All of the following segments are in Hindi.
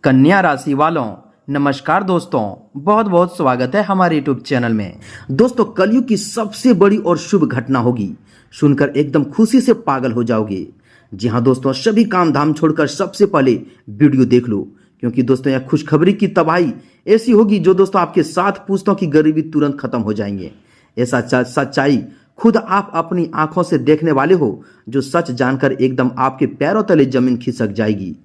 कन्या राशि वालों नमस्कार दोस्तों, बहुत बहुत स्वागत है हमारे यूट्यूब चैनल में। दोस्तों, कलयुग की सबसे बड़ी और शुभ घटना होगी, सुनकर एकदम खुशी से पागल हो जाओगे। जी हाँ दोस्तों, सभी काम धाम छोड़कर सबसे पहले वीडियो देख लो, क्योंकि दोस्तों यह खुशखबरी की तबाही ऐसी होगी जो दोस्तों आपके 7 पुश्तों की गरीबी तुरंत खत्म हो जाएंगे। ऐसा सच्चाई खुद आप अपनी आंखों से देखने वाले हो, जो सच जानकर एकदम आपके पैरों तले जमीन खिसक जाएगी।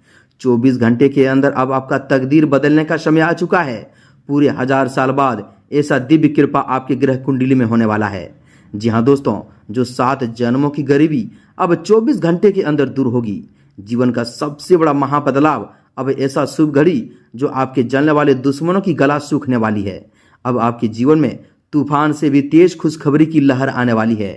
24 घंटे के अंदर अब आपका तकदीर बदलने का समय आ चुका है। पूरे 1000 साल बाद ऐसा दिव्य कृपा आपके ग्रह कुंडली में होने वाला है। जी हाँ दोस्तों, जो 7 जन्मों की गरीबी अब 24 घंटे के अंदर दूर होगी। जीवन का सबसे बड़ा महाबदलाव, अब ऐसा शुभ घड़ी जो आपके जलने वाले दुश्मनों की गला सूखने वाली है। अब आपके जीवन में तूफान से भी तेज खुशखबरी की लहर आने वाली है।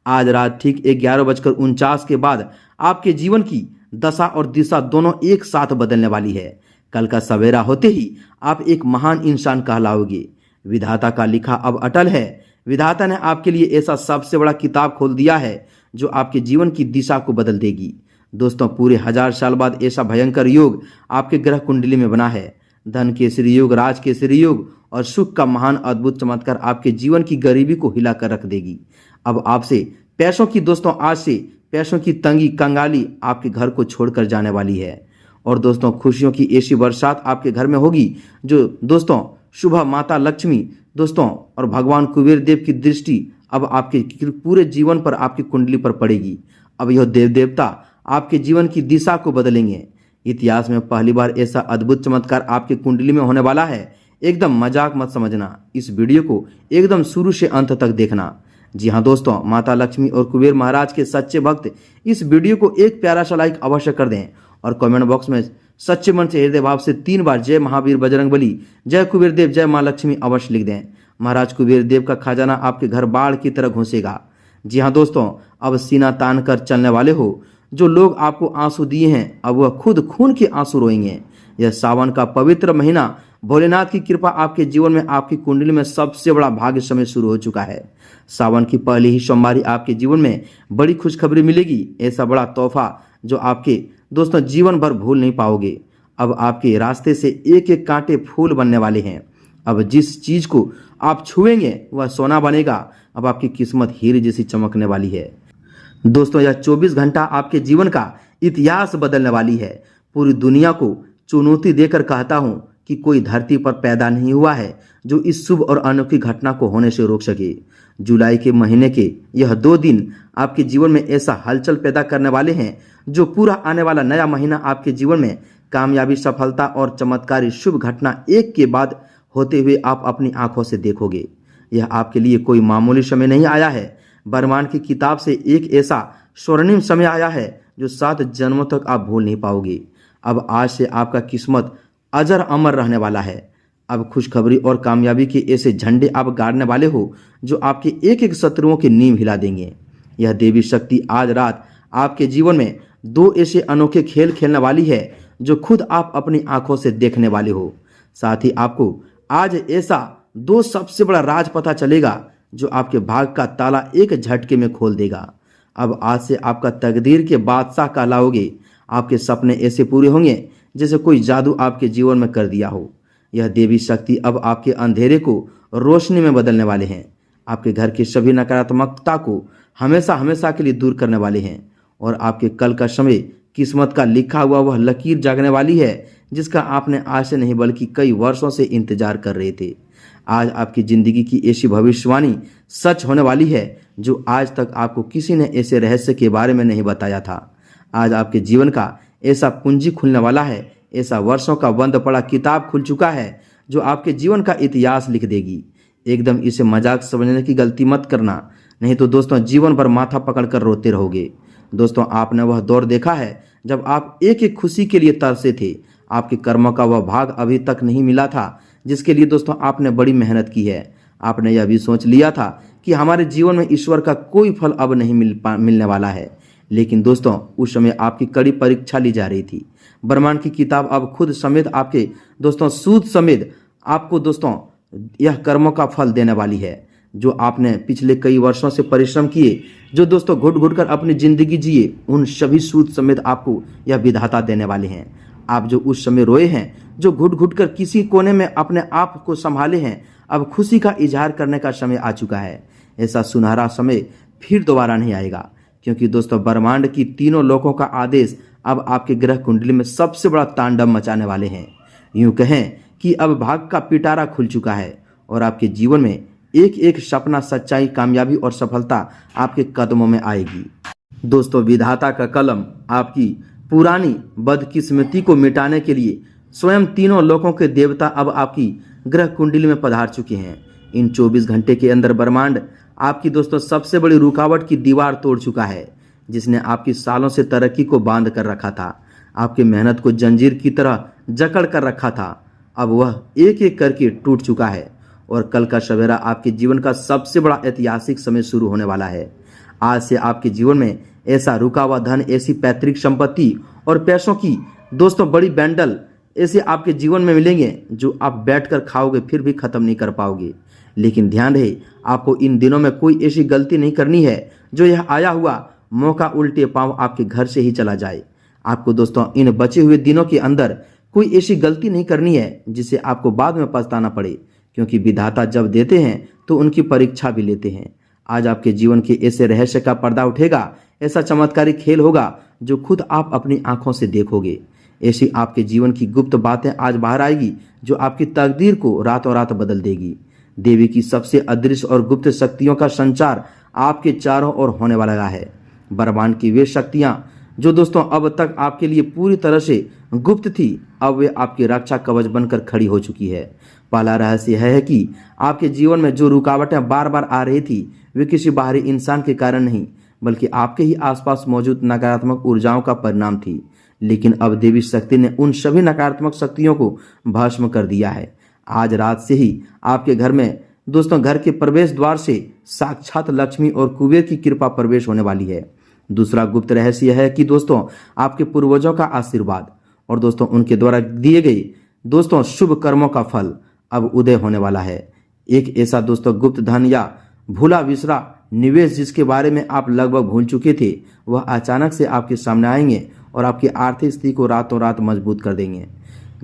आज रात ठीक 11:49 के बाद आपके जीवन की दशा और दिशा दोनों एक साथ बदलने वाली है। कल का सवेरा होते ही आप एक महान इंसान कहलाओगे। विधाता का लिखा अब अटल है। विधाता ने आपके लिए ऐसा सबसे बड़ा किताब खोल दिया है जो आपके जीवन की दिशा को बदल देगी। दोस्तों, पूरे 1000 साल बाद ऐसा भयंकर योग आपके ग्रह कुंडली में बना है। धन केसरी योग, राज केसरी योग और सुख का महान अद्भुत चमत्कार आपके जीवन की गरीबी को हिलाकर रख देगी। अब आपसे पैसों की दोस्तों आज से पैसों की तंगी कंगाली आपके घर को छोड़कर जाने वाली है। और दोस्तों, खुशियों की ऐसी बरसात आपके घर में होगी जो दोस्तों सुबह माता लक्ष्मी दोस्तों और भगवान कुबेर देव की दृष्टि अब आपके पूरे जीवन पर, आपकी कुंडली पर पड़ेगी। अब यह देव देवता आपके जीवन की दिशा को बदलेंगे। इतिहास में पहली बार ऐसा अद्भुत चमत्कार आपकी कुंडली में होने वाला है। एकदम मजाक मत समझना, इस वीडियो को एकदम शुरू से अंत तक देखना। जी हाँ दोस्तों, माता लक्ष्मी और कुबेर महाराज के सच्चे भक्त इस वीडियो को एक प्यारा सा लाइक अवश्य कर दें और कमेंट बॉक्स में सच्चे मन से हृदय भाव से 3 बार जय महावीर बजरंगबली, जय कुबेर देव, जय माँ लक्ष्मी अवश्य लिख दें। महाराज कुबेर देव का खजाना आपके घर बाढ़ की तरह घुसेगा। जी हाँ दोस्तों, अब सीना तान कर चलने वाले हो। जो लोग आपको आंसू दिए हैं, अब वह खुद खून के आंसू रोएंगे। यह सावन का पवित्र महीना, भोलेनाथ की कृपा आपके जीवन में, आपकी कुंडली में सबसे बड़ा भाग्य समय शुरू हो चुका है। सावन की पहली ही सोमवारी आपके जीवन में बड़ी खुशखबरी मिलेगी। ऐसा बड़ा तोहफा जो आपके दोस्तों जीवन भर भूल नहीं पाओगे। अब आपके रास्ते से एक एक कांटे फूल बनने वाले हैं। अब जिस चीज को आप छुएंगे वह सोना बनेगा। अब आपकी किस्मत हीरे जैसी चमकने वाली है। दोस्तों, यह 24 घंटा आपके जीवन का इतिहास बदलने वाली है। पूरी दुनिया को चुनौती देकर कहता हूं कि कोई धरती पर पैदा नहीं हुआ है जो इस शुभ और अनोखी घटना को होने से रोक सके। जुलाई के महीने के यह 2 दिन आपके जीवन में ऐसा हलचल पैदा करने वाले हैं जो पूरा आने वाला नया महीना आपके जीवन में कामयाबी, सफलता और चमत्कारी शुभ घटना एक के बाद होते हुए आप अपनी आंखों से देखोगे। यह आपके लिए कोई मामूली समय नहीं आया है। ब्रह्मांड की किताब से एक ऐसा स्वर्णिम समय आया है जो 7 जन्मों तक आप भूल नहीं पाओगे। अब आज से आपका किस्मत अजर अमर रहने वाला है। अब खुशखबरी और कामयाबी के ऐसे झंडे आप गाड़ने वाले हो जो आपके एक एक शत्रुओं की नींव हिला देंगे। यह देवी शक्ति आज रात आपके जीवन में 2 ऐसे अनोखे खेल खेलने वाली है जो खुद आप अपनी आंखों से देखने वाले हो। साथ ही आपको आज ऐसा 2 सबसे बड़ा राज पता चलेगा जो आपके भाग का ताला एक झटके में खोल देगा। अब आज से आपका तकदीर के बादशाह कहलाओगे। आपके सपने ऐसे पूरे होंगे जैसे कोई जादू आपके जीवन में कर दिया हो। यह देवी शक्ति अब आपके अंधेरे को रोशनी में बदलने वाले हैं। आपके घर की सभी नकारात्मकता को हमेशा हमेशा के लिए दूर करने वाले हैं और आपके कल का समय किस्मत का लिखा हुआ वह लकीर जागने वाली है जिसका आपने आज से नहीं बल्कि कई वर्षों से इंतजार कर रहे थे। आज आपकी जिंदगी की ऐसी भविष्यवाणी सच होने वाली है जो आज तक आपको किसी ने ऐसे रहस्य के बारे में नहीं बताया था। आज आपके जीवन का ऐसा कुंजी खुलने वाला है, ऐसा वर्षों का बंद पड़ा किताब खुल चुका है जो आपके जीवन का इतिहास लिख देगी। एकदम इसे मजाक समझने की गलती मत करना, नहीं तो दोस्तों जीवन भर माथा पकड़कर रोते रहोगे। दोस्तों, आपने वह दौर देखा है जब आप एक एक खुशी के लिए तरसे थे। आपके कर्मों का वह भाग अभी तक नहीं मिला था जिसके लिए दोस्तों आपने बड़ी मेहनत की है। आपने यह भी सोच लिया था कि हमारे जीवन में ईश्वर का कोई फल अब नहीं मिलने वाला है, लेकिन दोस्तों उस समय आपकी कड़ी परीक्षा ली जा रही थी। ब्रह्मांड की किताब अब खुद समेत आपके दोस्तों सूद समेत आपको दोस्तों यह कर्मों का फल देने वाली है जो आपने पिछले कई वर्षों से परिश्रम किए, जो दोस्तों घुट घुट कर अपनी जिंदगी जिए, उन सभी सूद समेत आपको यह विधाता देने वाले हैं। आप जो उस समय रोए हैं, जो घुट घुट कर किसी कोने में अपने आप को संभाले हैं, अब खुशी का इजहार करने का समय आ चुका है। ऐसा सुनहरा समय फिर दोबारा नहीं आएगा, क्योंकि दोस्तों ब्रह्मांड की तीनों लोकों का आदेश अब आपके ग्रह कुंडली में सबसे बड़ा तांडव मचाने वाले हैं। यूं कहें कि अब भाग का पिटारा खुल चुका है और आपके जीवन में एक एक सपना, सच्चाई, कामयाबी और सफलता आपके कदमों में आएगी। दोस्तों विधाता का कलम आपकी पुरानी बदकिस्मती को मिटाने के लिए स्वयं तीनों लोकों के देवता अब आपकी ग्रह कुंडली में पधार चुके हैं। इन 24 घंटे के अंदर ब्रह्मांड आपकी दोस्तों सबसे बड़ी रुकावट की दीवार तोड़ चुका है, जिसने आपकी सालों से तरक्की को बांध कर रखा था, आपकी मेहनत को जंजीर की तरह जकड़ कर रखा था। अब वह एक एक करके टूट चुका है और कल का सवेरा आपके जीवन का सबसे बड़ा ऐतिहासिक समय शुरू होने वाला है। आज से आपके जीवन में ऐसा रुका हुआ धन, ऐसी पैतृक संपत्ति और पैसों की दोस्तों बड़ी बंडल ऐसे आपके जीवन में मिलेंगे जो आप बैठकर खाओगे फिर भी खत्म नहीं कर पाओगे। लेकिन ध्यान रहे, आपको इन दिनों में कोई ऐसी गलती नहीं करनी है जो यह आया हुआ मौका उल्टे पांव आपके घर से ही चला जाए। आपको दोस्तों इन बचे हुए दिनों के अंदर कोई ऐसी गलती नहीं करनी है जिसे आपको बाद में पछताना पड़े, क्योंकि विधाता जब देते हैं तो उनकी परीक्षा भी लेते हैं। आज आपके जीवन के ऐसे रहस्य का पर्दा उठेगा, ऐसा चमत्कारी खेल होगा जो खुद आप अपनी आंखों से देखोगे। ऐसी आपके जीवन की गुप्त बातें आज बाहर आएगी जो आपकी तकदीर को रातों रात बदल देगी। देवी की सबसे अदृश्य और गुप्त शक्तियों का संचार आपके चारों ओर होने वाला है। ब्रह्मांड की वे शक्तियां जो दोस्तों अब तक आपके लिए पूरी तरह से गुप्त थी, अब वे आपकी रक्षा कवच बनकर खड़ी हो चुकी है। पहला रहस्य है कि आपके जीवन में जो रुकावटें बार बार आ रही थी, वे किसी बाहरी इंसान के कारण नहीं, बल्कि आपके ही आसपास मौजूद नकारात्मक ऊर्जाओं का परिणाम थी। लेकिन अब देवी शक्ति ने उन सभी नकारात्मक शक्तियों को भस्म कर दिया है। आज रात से ही आपके घर में दोस्तों घर के प्रवेश द्वार से साक्षात लक्ष्मी और कुबेर की कृपा प्रवेश होने वाली है। दूसरा गुप्त रहस्य है कि दोस्तों आपके पूर्वजों का आशीर्वाद और दोस्तों उनके द्वारा दिए गए दोस्तों शुभ कर्मों का फल अब उदय होने वाला है। एक ऐसा दोस्तों गुप्त धन या भूला विसरा निवेश जिसके बारे में आप लगभग भूल चुके थे, वह अचानक से आपके सामने आएंगे और आपकी आर्थिक स्थिति को रातों रात मजबूत कर देंगे।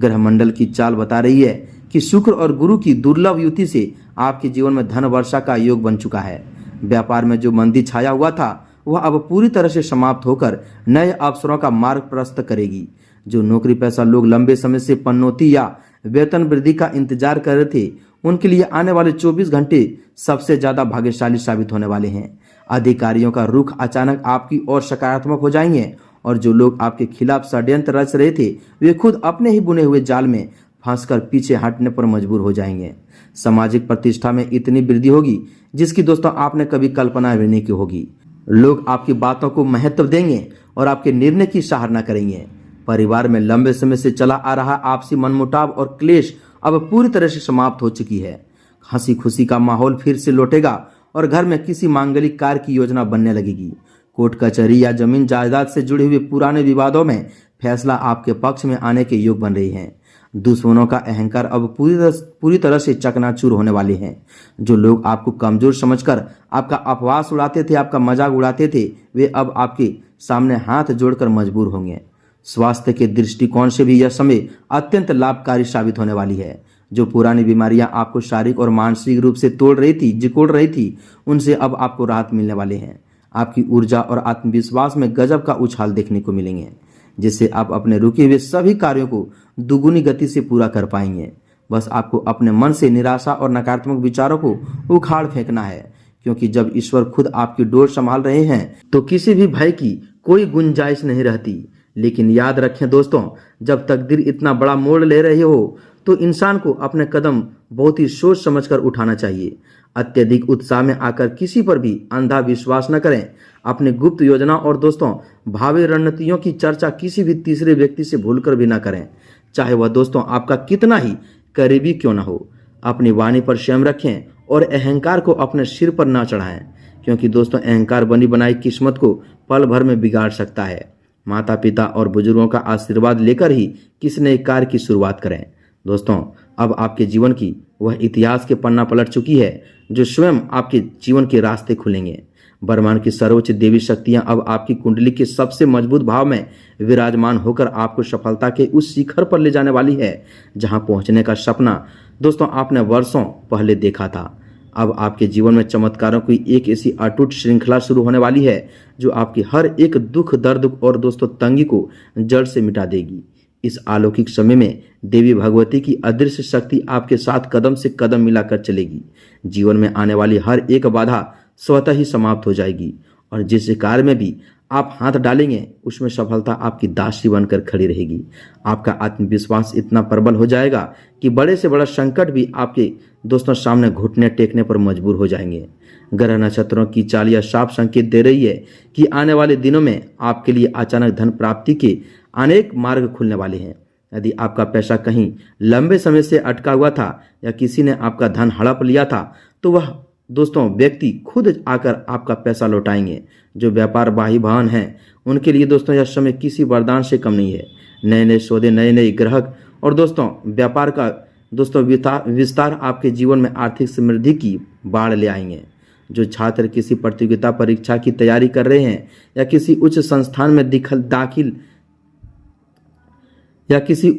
ग्रह मंडल की चाल बता रही है कि शुक्र और गुरु की दुर्लभ युति से आपके जीवन में धन वर्षा का योग बन चुका है। व्यापार में जो मंदी छाया हुआ था वह अब पूरी तरह से समाप्त होकर नए अवसरों का मार्ग प्रशस्त करेगी। जो नौकरी पेशा लोग लंबे समय से पन्नौती या वेतन वृद्धि का इंतजार कर रहे थे, उनके लिए आने वाले 24 घंटे सबसे ज्यादा भाग्यशाली साबित होने वाले हैं। अधिकारियों का रुख अचानक आपकी ओर सकारात्मक हो जाएंगे और जो लोग आपके खिलाफ षड्यंत्र रच रहे थे, वे खुद अपने ही बुने हुए जाल में फंसकर पीछे हटने पर मजबूर हो जाएंगे। सामाजिक प्रतिष्ठा में इतनी वृद्धि होगी जिसकी दोस्तों आपने कभी कल्पना भी नहीं की होगी। लोग आपकी बातों को महत्व देंगे और आपके निर्णय की सराहना करेंगे। परिवार में लंबे समय से चला आ रहा आपसी मनमुटाव और क्लेश अब पूरी तरह से समाप्त हो चुकी है। हंसी खुशी का माहौल फिर से लौटेगा और घर में किसी मांगलिक कार्य की योजना बनने लगेगी। कोर्ट कचहरी या जमीन जायदाद से जुड़े हुए पुराने विवादों में फैसला आपके पक्ष में आने के योग बन रही है। दुश्मनों का अहंकार अब पूरी तरह से चकनाचूर होने वाले हैं। जो लोग आपको कमजोर समझकर आपका अपवास उड़ाते थे, आपका मजाक उड़ाते थे, वे अब आपके सामने हाथ जोड़कर मजबूर होंगे। स्वास्थ्य के दृष्टिकोण से भी यह समय अत्यंत लाभकारी साबित होने वाली है। जो पुरानी बीमारियां आपको शारीरिक और मानसिक रूप से जिकोड़ रही थी, उनसे अब आपको राहत मिलने वाले हैं। आपकी ऊर्जा और आत्मविश्वास में गजब का उछाल देखने को मिलेंगे, जिससे आप अपने रुके हुए सभी कार्यों को दुगुनी गति से पूरा कर पाएंगे। बस आपको अपने मन से निराशा और नकारात्मक विचारों को उखाड़ फेंकना है, क्योंकि जब ईश्वर खुद आपकी डोर संभाल रहे हैं तो किसी भी भय की कोई गुंजाइश नहीं रहती। लेकिन याद रखें दोस्तों, जब तकदीर इतना बड़ा मोड़ ले रहे हो तो इंसान को अपने कदम बहुत ही सोच समझकर उठाना चाहिए। अत्यधिक उत्साह में आकर किसी पर भी अंधा विश्वास न करें। अपने गुप्त योजना और दोस्तों भावी रणनीतियों की चर्चा किसी भी तीसरे व्यक्ति से भूलकर भी न करें, चाहे वह दोस्तों आपका कितना ही करीबी क्यों न हो। अपनी वाणी पर संयम रखें और अहंकार को अपने सिर पर न चढ़ाएं, क्योंकि दोस्तों अहंकार बनी बनाई किस्मत को पल भर में बिगाड़ सकता है। माता पिता और बुजुर्गों का आशीर्वाद लेकर ही किसी नए कार्य की शुरुआत करें। दोस्तों अब आपके जीवन की वह इतिहास के पन्ना पलट चुकी है जो स्वयं आपके जीवन के रास्ते खुलेंगे। ब्रह्मांड की सर्वोच्च देवी शक्तियां अब आपकी कुंडली के सबसे मजबूत भाव में विराजमान होकर आपको सफलता के उस शिखर पर ले जाने वाली है जहां पहुंचने का सपना दोस्तों आपने वर्षों पहले देखा था। अब आपके जीवन में चमत्कारों की एक ऐसी अटूट श्रृंखला शुरू होने वाली है जो आपकी हर एक दुख दर्द और दोस्तों तंगी को जड़ से मिटा देगी। इस अलौकिक समय में देवी भगवती की अदृश्य शक्ति आपके साथ कदम से कदम मिलाकर चलेगी। जीवन में आने वाली हर एक बाधा स्वतः ही समाप्त हो जाएगी और जिस कार्य में भी आप हाथ डालेंगे उसमें सफलता आपकी दासी बनकर खड़ी रहेगी। आपका आत्मविश्वास इतना प्रबल हो जाएगा कि बड़े से बड़ा संकट भी आपके दोस्तों सामने घुटने टेकने पर मजबूर हो जाएंगे। ग्रह नक्षत्रों की चाल साफ संकेत दे रही है कि आने वाले दिनों में आपके लिए अचानक धन प्राप्ति के अनेक मार्ग खुलने वाले हैं। यदि आपका पैसा कहीं लंबे समय से अटका हुआ था या किसी ने आपका धन हड़प लिया था तो वह दोस्तों व्यक्ति खुद आकर आपका पैसा लौटाएंगे। जो व्यापार बाही वाहन हैं उनके लिए दोस्तों यह समय किसी वरदान से कम नहीं है। नए नए सौदे, नए नए ग्राहक और दोस्तों व्यापार का दोस्तों विस्तार आपके जीवन में आर्थिक समृद्धि की बाढ़ ले आएंगे। जो छात्र किसी प्रतियोगिता परीक्षा की तैयारी कर रहे हैं या किसी उच्च संस्थान में दाखिल या किसी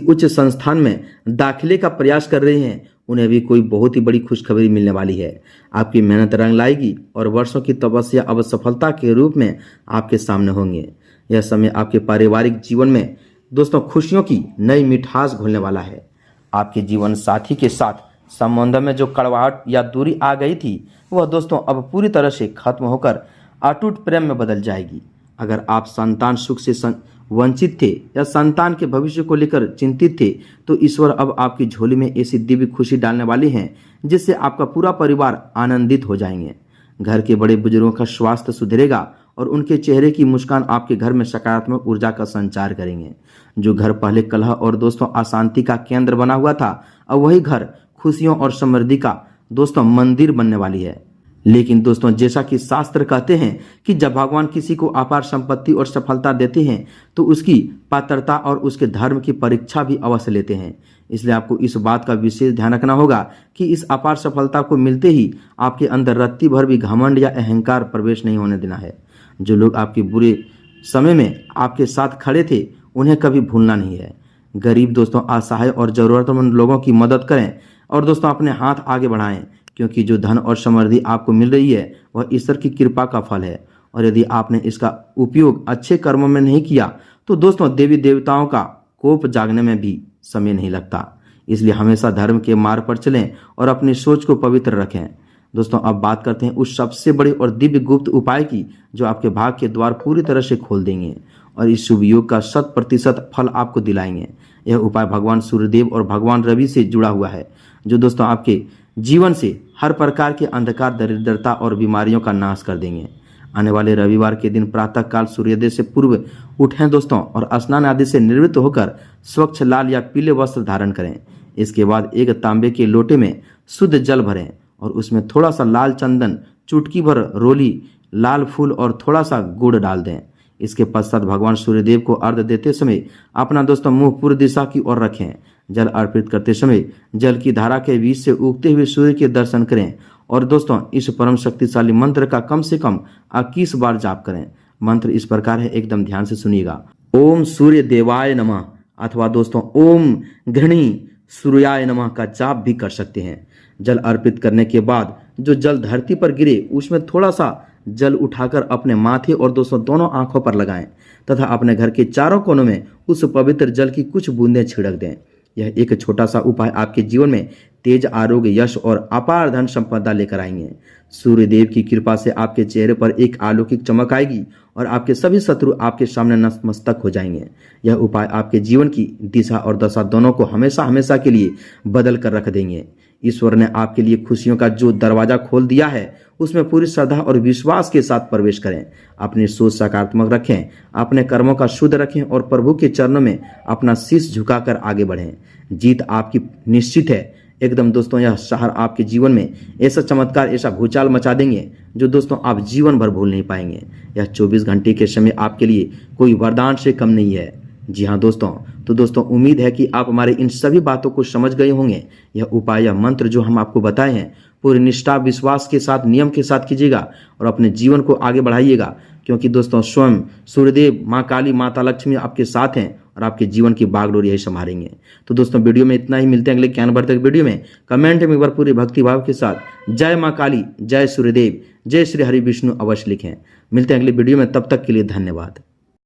उच्च संस्थान में दाखिले का प्रयास कर रहे हैं उन्हें भी कोई बहुत ही बड़ी खुशखबरी मिलने वाली है। आपकी मेहनत रंग लाएगी और वर्षों की तपस्या अब सफलता के रूप में आपके सामने होंगे। यह समय आपके पारिवारिक जीवन में दोस्तों खुशियों की नई मिठास घुलने वाला है। आपके जीवन साथी के साथ संबंध में जो कड़वाहट या दूरी आ गई थी वह दोस्तों अब पूरी तरह से खत्म होकर अटूट प्रेम में बदल जाएगी। अगर आप संतान सुख से वंचित थे या संतान के भविष्य को लेकर चिंतित थे तो ईश्वर अब आपकी झोली में ऐसी दिव्य खुशी डालने वाली हैं जिससे आपका पूरा परिवार आनंदित हो जाएंगे। घर के बड़े बुजुर्गों का स्वास्थ्य सुधरेगा और उनके चेहरे की मुस्कान आपके घर में सकारात्मक ऊर्जा का संचार करेंगे। जो घर पहले कलह और दोस्तों अशांति का केंद्र बना हुआ था अब वही घर खुशियों और समृद्धि का दोस्तों मंदिर बनने वाली है। लेकिन दोस्तों जैसा कि शास्त्र कहते हैं कि जब भगवान किसी को अपार संपत्ति और सफलता देते हैं तो उसकी पात्रता और उसके धर्म की परीक्षा भी अवश्य लेते हैं। इसलिए आपको इस बात का विशेष ध्यान रखना होगा कि इस अपार सफलता को मिलते ही आपके अंदर रत्ती भर भी घमंड या अहंकार प्रवेश नहीं होने देना है। जो लोग आपके बुरे समय में आपके साथ खड़े थे उन्हें कभी भूलना नहीं है। गरीब दोस्तों, असहाय और जरूरतमंद लोगों की मदद करें और दोस्तों अपने हाथ आगे बढ़ाएं, क्योंकि जो धन और समृद्धि आपको मिल रही है वह ईश्वर की कृपा का फल है। और यदि आपने इसका उपयोग अच्छे कर्मों में नहीं किया तो दोस्तों देवी देवताओं का कोप जागने में भी समय नहीं लगता। इसलिए हमेशा धर्म के मार्ग पर चलें और अपनी सोच को पवित्र रखें। दोस्तों अब बात करते हैं उस सबसे बड़े और दिव्य गुप्त उपाय की जो आपके भाग्य के द्वार पूरी तरह से खोल देंगे और इस शुभ योग का 100% फल आपको दिलाएंगे। यह उपाय भगवान सूर्यदेव और भगवान रवि से जुड़ा हुआ है जो दोस्तों आपके जीवन से हर प्रकार के अंधकार, दरिद्रता और बीमारियों का नाश कर देंगे। आने वाले रविवार के दिन प्रातः काल सूर्योदय से पूर्व उठें दोस्तों और स्नान आदि से निवृत्त होकर स्वच्छ लाल या पीले वस्त्र धारण करें। इसके बाद एक तांबे के लोटे में शुद्ध जल भरें और उसमें थोड़ा सा लाल चंदन, चुटकी भर रोली, लाल फूल और थोड़ा सा गुड़ डाल दें। इसके पश्चात भगवान सूर्यदेव को अर्घ्य देते समय अपना दोस्तों मुंह पूर्व दिशा की ओर रखें। जल अर्पित करते समय जल की धारा के बीच से उगते हुए सूर्य के दर्शन करें और दोस्तों इस परम शक्तिशाली मंत्र का कम से कम 21 बार जाप करें। मंत्र इस प्रकार है, एकदम ध्यान से सुनिएगा। ओम सूर्य देवाय नमः अथवा दोस्तों ओम घृणी सूर्याय नमः का जाप भी कर सकते हैं। जल अर्पित करने के बाद जो जल धरती पर गिरे उसमें थोड़ा सा जल उठाकर अपने माथे और दोस्तों दोनों आंखों पर लगाएं तथा अपने घर के चारों कोनों में उस पवित्र जल की कुछ बूंदें छिड़क दें। यह एक छोटा सा उपाय आपके जीवन में तेज, आरोग्य, यश और अपार धन संपदा लेकर आएंगे। सूर्यदेव की कृपा से आपके चेहरे पर एक अलौकिक चमक आएगी और आपके सभी शत्रु आपके सामने नतमस्तक हो जाएंगे। यह उपाय आपके जीवन की दिशा और दशा दोनों को हमेशा हमेशा के लिए बदल कर रख देंगे। ईश्वर ने आपके लिए खुशियों का जो दरवाजा खोल दिया है उसमें पूरी श्रद्धा और विश्वास के साथ प्रवेश करें। अपनी सोच सकारात्मक रखें, अपने कर्मों का शुद्ध रखें और प्रभु के चरणों में अपना शीश झुकाकर आगे बढ़ें। जीत आपकी निश्चित है एकदम दोस्तों। यह शहर आपके जीवन में ऐसा चमत्कार, ऐसा भूचाल मचा देंगे जो दोस्तों आप जीवन भर भूल नहीं पाएंगे। यह 24 घंटे के समय आपके लिए कोई वरदान से कम नहीं है। जी हाँ दोस्तों, तो दोस्तों उम्मीद है कि आप हमारे इन सभी बातों को समझ गए होंगे। यह उपाय या मंत्र जो हम आपको बताए हैं पूरी निष्ठा विश्वास के साथ नियम के साथ कीजिएगा और अपने जीवन को आगे बढ़ाइएगा, क्योंकि दोस्तों स्वयं सूर्यदेव, माँ काली, माता लक्ष्मी आपके साथ हैं और आपके जीवन की बागडोर यही संभालेंगे। तो दोस्तों वीडियो में इतना ही, मिलते हैं अगले ज्ञानवर्धक वीडियो में। कमेंट में एक बार पूरे भक्ति भाव के साथ जय माँ काली, जय सूर्यदेव, जय श्री हरि विष्णु अवश्य लिखें। मिलते हैं अगले वीडियो में, तब तक के लिए धन्यवाद।